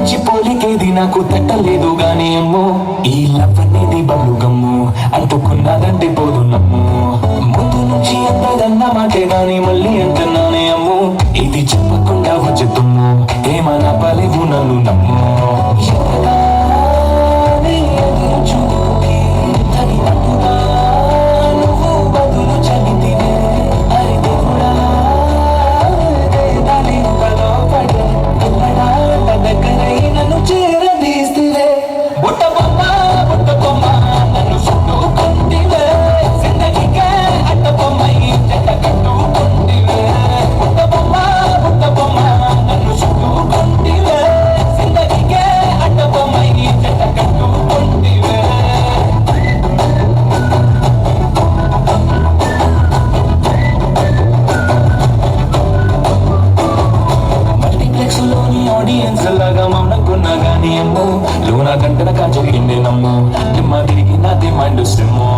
నుంచి పోలికేది నాకు తట్టలేదు గానీ అమ్మో ఈ లవ్ అనేది బబ్లు గమ్ము అంటుకున్నదంటే పోదు నమ్ము ముందు నుంచి అందదన్న మాటే గాని మళ్ళీ అంటున్నానే అమ్ము ఇది చెప్పకుండా వచ్చే తుమ్ము ఏమన్నా పలేవు నన్ను నమ్ము ఎదగానే ఎదురు చూపుకి తగినట్టుగా నువ్వు బదులు చెబితివే అరే దేవుడా దానిలో పడే దగ్గరై నన్ను చేరదీస్తే బుట్ట బొమ్మ నన్ను చుట్టుకుంటివే జిందగీకే అడ్డ బొమ్మై చెట్ట కట్టుకుంటివే బుట్ట బొమ్మ నన్ను చుట్టుకుంటివే జిందగీకే అడ్డ బొమ్మై చెట్ట కట్టుకుంటివే మల్టీప్లెక్స్ లోని ఆడియన్స్ లాగా మౌనంకున్నా గానీ అమ్మో లోనా గంటన జరిగింది నమ్ము నిమ్మ తిరిగి నాది మైండ్ సిమ్ము